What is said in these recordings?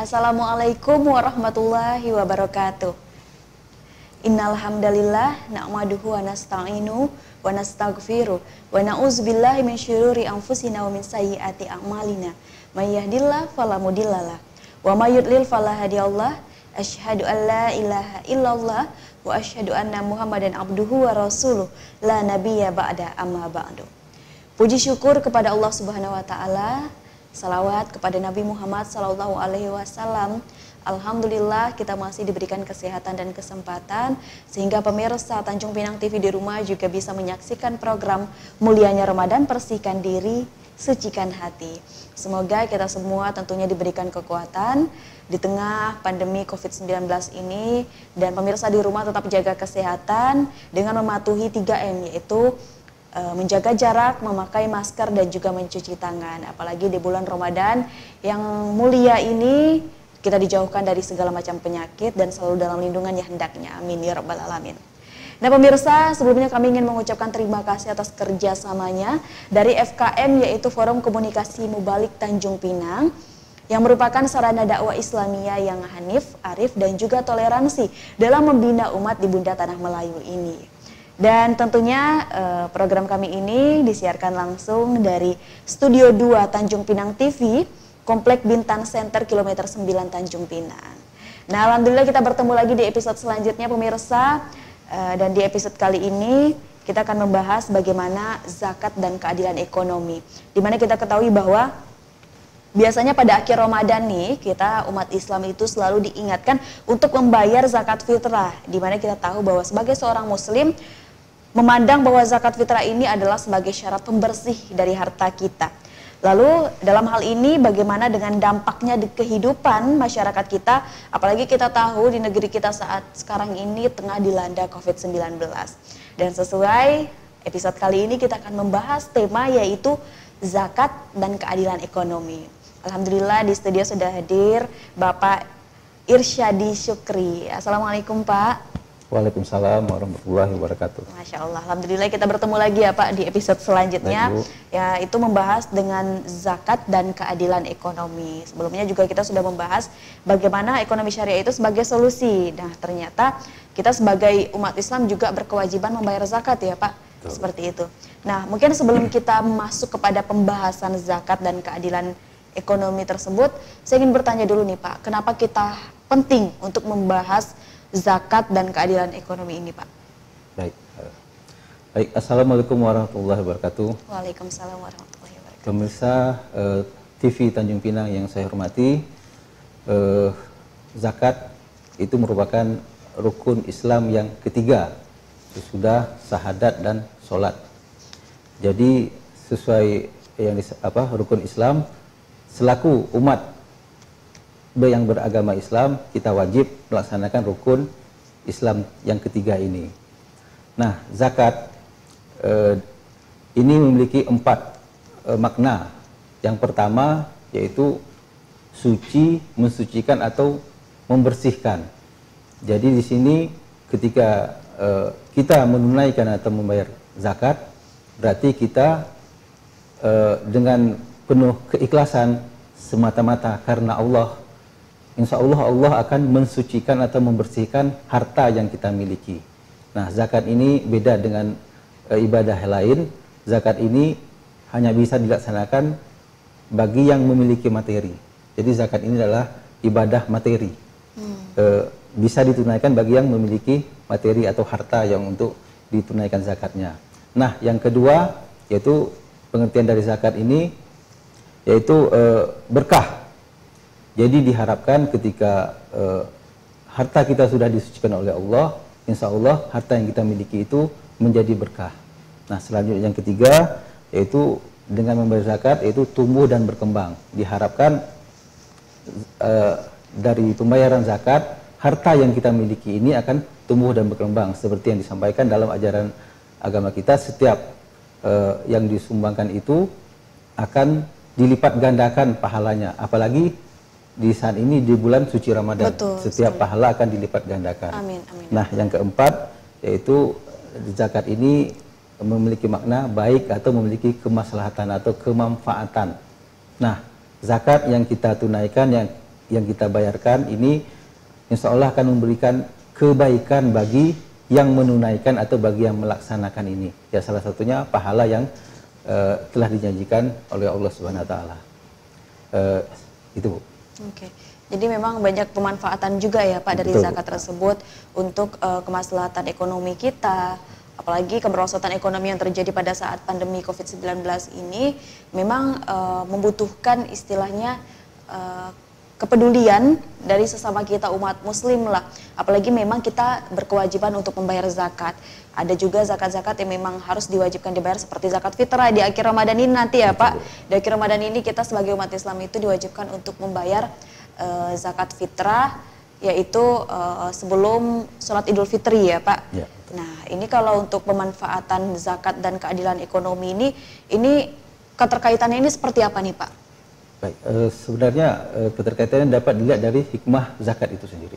Assalamualaikum warahmatullahi wabarakatuh. Innal hamdalillah na'maduhu wa nasta'inu wa nastaghfiruh wa na'udzubillahi min syururi anfusina wa min sayyiati a'malina. May yahdihillahu fala mudhillalah wa may yudlil fala hadiyalah. Asyhadu an la ilaha illallah wa asyhadu anna Muhammadan abduhu wa rasuluh la nabiyya ba'da amma ba'du. Puji syukur kepada Allah Subhanahu wa taala. Salawat kepada Nabi Muhammad sallallahu alaihi wasallam. Alhamdulillah kita masih diberikan kesehatan dan kesempatan sehingga pemirsa Tanjung Pinang TV di rumah juga bisa menyaksikan program Mulianya Ramadan, Bersihkan Diri, Sucikan Hati. Semoga kita semua tentunya diberikan kekuatan di tengah pandemi COVID-19 ini, dan pemirsa di rumah tetap jaga kesehatan dengan mematuhi 3M, yaitu menjaga jarak, memakai masker, dan juga mencuci tangan. Apalagi di bulan Ramadan yang mulia ini, kita dijauhkan dari segala macam penyakit dan selalu dalam lindungannya hendaknya. Amin ya rabbal alamin. Nah pemirsa, sebelumnya kami ingin mengucapkan terima kasih atas kerjasamanya dari FKM, yaitu Forum Komunikasi Mubalik Tanjung Pinang, yang merupakan sarana dakwah Islamiyah yang hanif, arif, dan juga toleransi dalam membina umat di Bunda Tanah Melayu ini. Dan tentunya program kami ini disiarkan langsung dari Studio 2 Tanjung Pinang TV, Komplek Bintan Center Kilometer 9 Tanjung Pinang. Nah alhamdulillah kita bertemu lagi di episode selanjutnya pemirsa. Dan di episode kali ini kita akan membahas bagaimana zakat dan keadilan ekonomi. Dimana kita ketahui bahwa biasanya pada akhir Ramadan nih, kita umat Islam itu selalu diingatkan untuk membayar zakat fitrah. Dimana kita tahu bahwa sebagai seorang muslim, memandang bahwa zakat fitrah ini adalah sebagai syarat pembersih dari harta kita. Lalu dalam hal ini bagaimana dengan dampaknya di kehidupan masyarakat kita, apalagi kita tahu di negeri kita saat sekarang ini tengah dilanda COVID-19. Dan sesuai episode kali ini kita akan membahas tema yaitu zakat dan keadilan ekonomi. Alhamdulillah di studio sudah hadir Bapak Irsyadi Syukri. Assalamualaikum Pak. Waalaikumsalam warahmatullahi wabarakatuh. Masya Allah, alhamdulillah kita bertemu lagi ya Pak di episode selanjutnya. Ya, itu membahas dengan zakat dan keadilan ekonomi. Sebelumnya juga kita sudah membahas bagaimana ekonomi syariah itu sebagai solusi. Nah ternyata kita sebagai umat Islam juga berkewajiban membayar zakat ya Pak. Betul. Seperti itu. Nah mungkin sebelum kita masuk kepada pembahasan zakat dan keadilan ekonomi tersebut, saya ingin bertanya dulu nih Pak, kenapa kita penting untuk membahas zakat dan keadilan ekonomi ini Pak? Baik, Assalamualaikum warahmatullahi wabarakatuh. Waalaikumsalam warahmatullahi wabarakatuh. Pemirsa TV Tanjung Pinang yang saya hormati, zakat itu merupakan rukun Islam yang ketiga sesudah syahadat dan sholat. Jadi sesuai yang rukun Islam, selaku umat yang beragama Islam, kita wajib melaksanakan rukun Islam yang ketiga ini. Nah, zakat ini memiliki 4 makna. Yang pertama yaitu suci, mensucikan atau membersihkan. Jadi di sini ketika kita menunaikan atau membayar zakat, berarti kita dengan penuh keikhlasan semata-mata karena Allah. Insya Allah Allah akan mensucikan atau membersihkan harta yang kita miliki. Nah zakat ini beda dengan ibadah lain. Zakat ini hanya bisa dilaksanakan bagi yang memiliki materi. Jadi zakat ini adalah ibadah materi. Bisa ditunaikan bagi yang memiliki materi atau harta yang untuk ditunaikan zakatnya. Nah yang kedua yaitu pengertian dari zakat ini yaitu berkah. Jadi diharapkan ketika harta kita sudah disucikan oleh Allah, insya Allah harta yang kita miliki itu menjadi berkah. Nah selanjutnya yang ketiga yaitu dengan membayar zakat yaitu tumbuh dan berkembang. Diharapkan dari pembayaran zakat, harta yang kita miliki ini akan tumbuh dan berkembang. Seperti yang disampaikan dalam ajaran agama kita, setiap yang disumbangkan itu akan dilipat gandakan pahalanya. Apalagi di saat ini di bulan suci Ramadan. Betul, setiap pahala akan dilipat gandakan. Amin, amin. Nah yang keempat yaitu zakat ini memiliki makna baik atau memiliki kemaslahatan atau kemanfaatan. Nah zakat yang kita tunaikan yang yang kita bayarkan ini insya Allah akan memberikan kebaikan bagi yang menunaikan atau bagi yang melaksanakan ini. Ya, salah satunya pahala yang telah dijanjikan oleh Allah Subhanahu wa taala. Itu, Bu. Oke. Jadi memang banyak pemanfaatan juga ya Pak dari zakat tersebut untuk kemaslahatan ekonomi kita, apalagi kemerosotan ekonomi yang terjadi pada saat pandemi COVID-19 ini memang membutuhkan istilahnya kepedulian dari sesama kita umat muslim lah. Apalagi memang kita berkewajiban untuk membayar zakat. Ada juga zakat-zakat yang memang harus diwajibkan dibayar seperti zakat fitrah di akhir Ramadan ini nanti ya Pak. Di akhir Ramadan ini kita sebagai umat Islam itu diwajibkan untuk membayar zakat fitrah, yaitu sebelum sholat Idul Fitri ya Pak. Ya. Nah ini kalau untuk pemanfaatan zakat dan keadilan ekonomi ini keterkaitannya ini seperti apa nih Pak? Baik, sebenarnya keterkaitannya dapat dilihat dari hikmah zakat itu sendiri.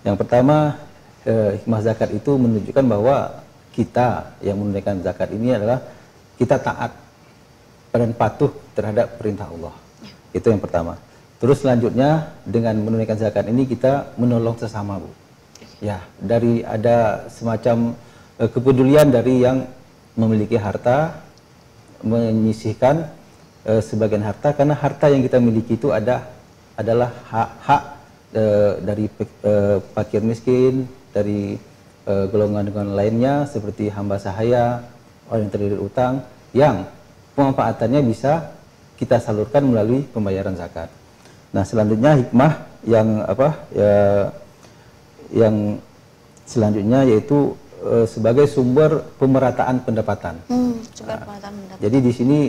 Yang pertama, hikmah zakat itu menunjukkan bahwa kita yang menunaikan zakat ini adalah kita taat dan patuh terhadap perintah Allah. Itu yang pertama. Terus selanjutnya dengan menunaikan zakat ini kita menolong sesama, Bu. Ya, dari ada semacam kepedulian dari yang memiliki harta menyisihkan sebagian harta, karena harta yang kita miliki itu adalah hak dari fakir miskin, dari golongan-golongan lainnya seperti hamba sahaya, orang yang terlilit utang, yang pemanfaatannya bisa kita salurkan melalui pembayaran zakat. Nah, selanjutnya hikmah yang selanjutnya yaitu sebagai sumber pemerataan pendapatan. Jadi di sini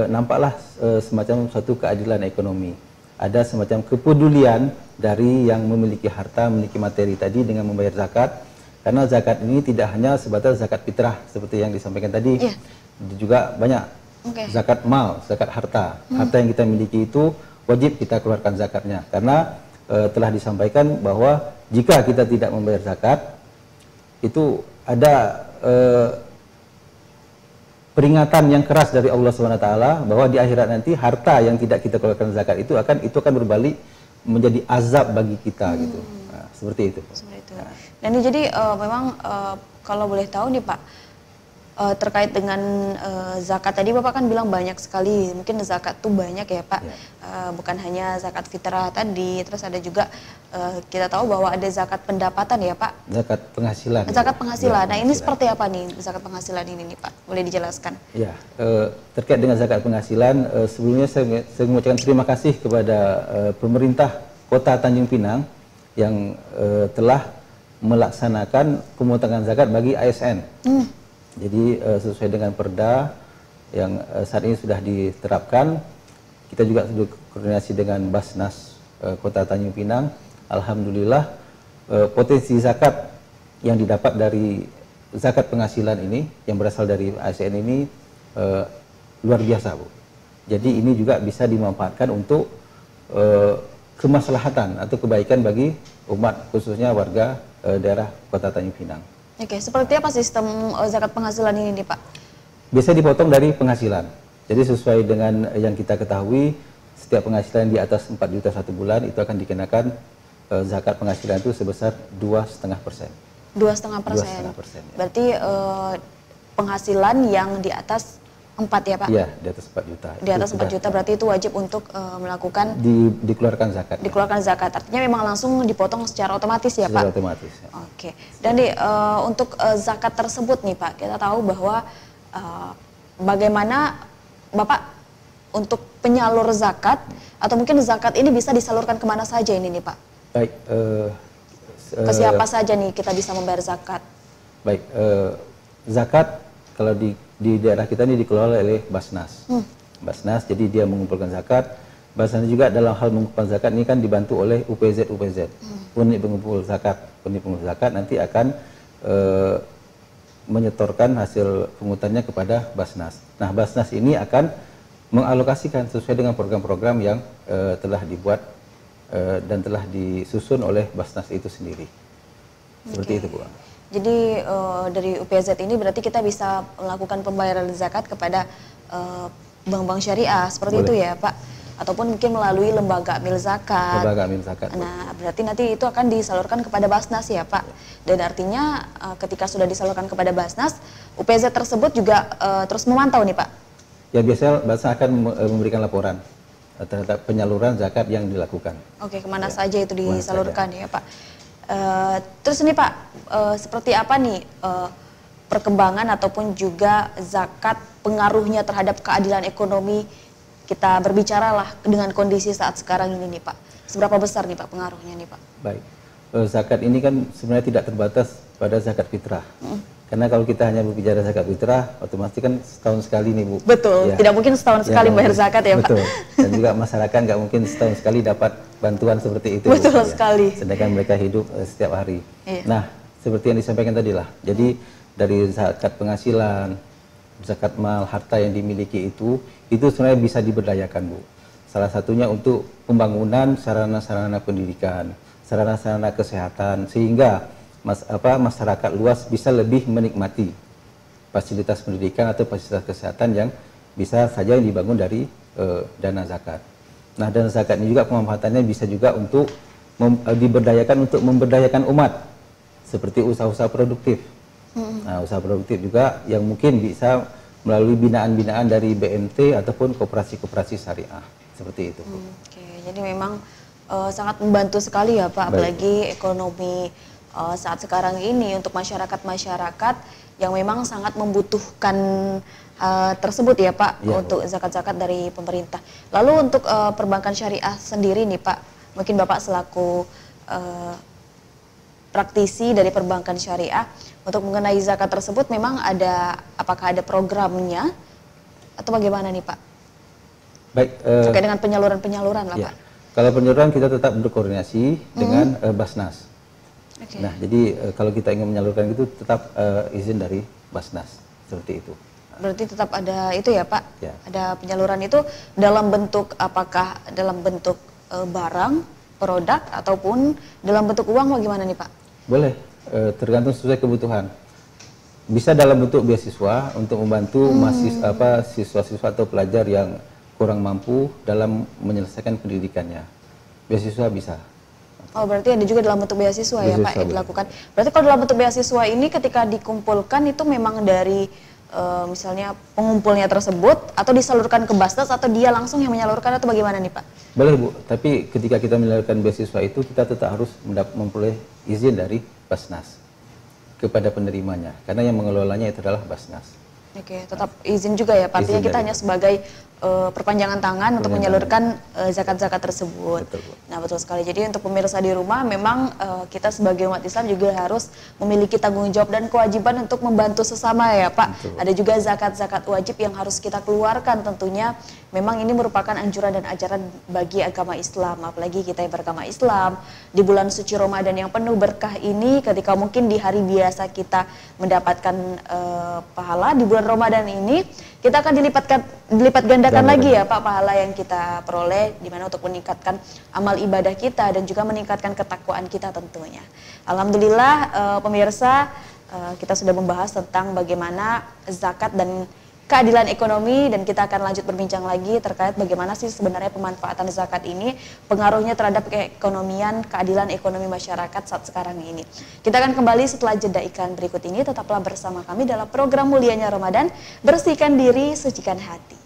nampaklah semacam suatu keadilan ekonomi. Ada semacam kepedulian dari yang memiliki harta, memiliki materi tadi dengan membayar zakat. Karena zakat ini tidak hanya sebatas zakat fitrah seperti yang disampaikan tadi, juga banyak zakat mal, zakat harta. Harta yang kita miliki itu wajib kita keluarkan zakatnya, karena telah disampaikan bahwa jika kita tidak membayar zakat, itu ada peringatan yang keras dari Allah SWT bahwa di akhirat nanti harta yang tidak kita keluarkan zakat itu akan berbalik menjadi azab bagi kita gitu. Nah, seperti itu. Nah. Dan ini jadi memang kalau boleh tahu nih Pak, terkait dengan zakat tadi Bapak kan bilang banyak sekali, mungkin zakat tuh banyak ya Pak, bukan hanya zakat fitrah tadi, terus ada juga kita tahu bahwa ada zakat pendapatan ya Pak. Zakat penghasilan. Zakat penghasilan. Nah ini seperti apa nih zakat penghasilan ini nih Pak? Boleh dijelaskan? Ya, terkait dengan zakat penghasilan, sebelumnya saya mengucapkan terima kasih kepada pemerintah Kota Tanjung Pinang yang telah melaksanakan pemotongan zakat bagi ASN. Jadi sesuai dengan perda yang saat ini sudah diterapkan, kita juga sudah koordinasi dengan Basnas Kota Tanjung Pinang. Alhamdulillah potensi zakat yang didapat dari zakat penghasilan ini yang berasal dari ASN ini luar biasa, Bu. Jadi ini juga bisa dimanfaatkan untuk kemaslahatan atau kebaikan bagi umat, khususnya warga daerah Kota Tanjung Pinang. Oke, seperti apa sistem zakat penghasilan ini nih Pak? Biasa dipotong dari penghasilan. Jadi sesuai dengan yang kita ketahui, setiap penghasilan di atas 4 juta satu bulan itu akan dikenakan zakat penghasilan itu sebesar 2,5%. 2,5%. Berarti penghasilan yang di atas 4 ya Pak? Iya, di atas 4 juta. Di atas 4 juta berarti itu wajib untuk melakukan dikeluarkan zakat. Dikeluarkan zakat. Artinya memang langsung dipotong secara otomatis ya Pak? Secara otomatis. Ya. Oke. Dan untuk zakat tersebut nih Pak, kita tahu bahwa bagaimana Bapak untuk penyalur zakat atau mungkin zakat ini bisa disalurkan kemana saja ini nih Pak? Baik. Ke siapa saja nih kita bisa membayar zakat? Baik. Zakat kalau di daerah kita ini dikelola oleh Basnas. Basnas, jadi dia mengumpulkan zakat. Basnas juga dalam hal mengumpulkan zakat ini kan dibantu oleh UPZ. Unit pengumpul zakat. Unit pengumpul zakat nanti akan menyetorkan hasil pungutannya kepada Basnas. Nah, Basnas ini akan mengalokasikan sesuai dengan program-program yang telah dibuat dan telah disusun oleh Basnas itu sendiri. Seperti itu, Bu. Jadi dari UPZ ini berarti kita bisa melakukan pembayaran zakat kepada bank-bank syariah seperti itu ya Pak? ataupun mungkin melalui lembaga amil zakat. Lembaga amil zakat. Nah, berarti nanti itu akan disalurkan kepada Basnas ya Pak. Dan artinya ketika sudah disalurkan kepada Basnas, UPZ tersebut juga terus memantau nih Pak. Ya, biasanya Basnas akan memberikan laporan terhadap penyaluran zakat yang dilakukan. Oke, kemana saja itu disalurkan ya Pak. Terus ini Pak, seperti apa nih perkembangan ataupun juga zakat pengaruhnya terhadap keadilan ekonomi, kita berbicara lah dengan kondisi saat sekarang ini nih Pak. Seberapa besar nih Pak pengaruhnya nih Pak? Baik, zakat ini kan sebenarnya tidak terbatas pada zakat fitrah. Karena kalau kita hanya berbicara zakat fitrah, otomatis kan setahun sekali nih Bu. Betul, ya. Tidak mungkin setahun sekali bayar zakat ya Pak. Betul, dan juga masyarakat nggak mungkin setahun sekali dapat bantuan seperti itu. Betul Bu, sekali. Ya. Sedangkan mereka hidup setiap hari. Iya. Nah, seperti yang disampaikan tadi lah, jadi dari zakat penghasilan, zakat mal, harta yang dimiliki itu sebenarnya bisa diberdayakan Bu. Salah satunya untuk pembangunan sarana-sarana pendidikan, sarana-sarana kesehatan, sehingga masyarakat luas bisa lebih menikmati fasilitas pendidikan atau fasilitas kesehatan yang bisa saja dibangun dari dana zakat. Nah, dana zakat ini juga pemanfaatannya bisa juga untuk diberdayakan untuk memberdayakan umat, seperti usaha-usaha produktif. Nah, usaha produktif juga yang mungkin bisa melalui binaan-binaan dari BMT ataupun koperasi-koperasi syariah, seperti itu. Oke, jadi memang sangat membantu sekali ya Pak, apalagi ekonomi saat sekarang ini untuk masyarakat-masyarakat yang memang sangat membutuhkan tersebut ya Pak, ya, untuk zakat-zakat dari pemerintah. Lalu untuk perbankan syariah sendiri nih Pak, mungkin Bapak selaku praktisi dari perbankan syariah, untuk mengenai zakat tersebut memang apakah ada programnya atau bagaimana nih Pak? Baik. Terkait dengan penyaluran-penyaluran lah ya. Pak. Kalau penyaluran kita tetap berkoordinasi dengan Basnas. Okay. Nah, jadi kalau kita ingin menyalurkan itu tetap izin dari Basnas, seperti itu. Berarti tetap ada itu ya Pak? Ya. Ada penyaluran itu dalam bentuk apakah dalam bentuk barang, produk, ataupun dalam bentuk uang, bagaimana nih Pak? Boleh, tergantung sesuai kebutuhan. Bisa dalam bentuk beasiswa untuk membantu siswa-siswa atau pelajar yang kurang mampu dalam menyelesaikan pendidikannya. Beasiswa bisa. Oh, berarti ada juga dalam bentuk beasiswa ya Pak yang dilakukan. Berarti kalau dalam bentuk beasiswa ini ketika dikumpulkan itu memang dari misalnya pengumpulnya tersebut atau disalurkan ke Basnas atau dia langsung yang menyalurkan atau bagaimana nih Pak? Boleh Bu, tapi ketika kita menyalurkan beasiswa itu kita tetap harus memperoleh izin dari Basnas kepada penerimanya, karena yang mengelolanya itu adalah Basnas. Oke, tetap izin juga ya Pak, artinya kita hanya sebagai perpanjangan tangan untuk menyalurkan zakat-zakat tersebut. Betul, nah betul sekali, jadi untuk pemirsa di rumah memang kita sebagai umat Islam juga harus memiliki tanggung jawab dan kewajiban untuk membantu sesama ya Pak. Betul. Ada juga zakat-zakat wajib yang harus kita keluarkan tentunya. Memang ini merupakan anjuran dan ajaran bagi agama Islam, apalagi kita yang beragama Islam di bulan suci Ramadan yang penuh berkah ini, ketika mungkin di hari biasa kita mendapatkan pahala, di bulan Ramadan ini kita akan dilipat gandakan lagi ya Pak pahala yang kita peroleh, dimana untuk meningkatkan amal ibadah kita dan juga meningkatkan ketakwaan kita tentunya. Alhamdulillah pemirsa, kita sudah membahas tentang bagaimana zakat dan keadilan ekonomi, dan kita akan lanjut berbincang lagi terkait bagaimana sih sebenarnya pemanfaatan zakat ini, pengaruhnya terhadap keekonomian, keadilan ekonomi masyarakat saat sekarang ini. Kita akan kembali setelah jeda iklan berikut ini, tetaplah bersama kami dalam program Mulianya Ramadan, bersihkan diri, sucikan hati.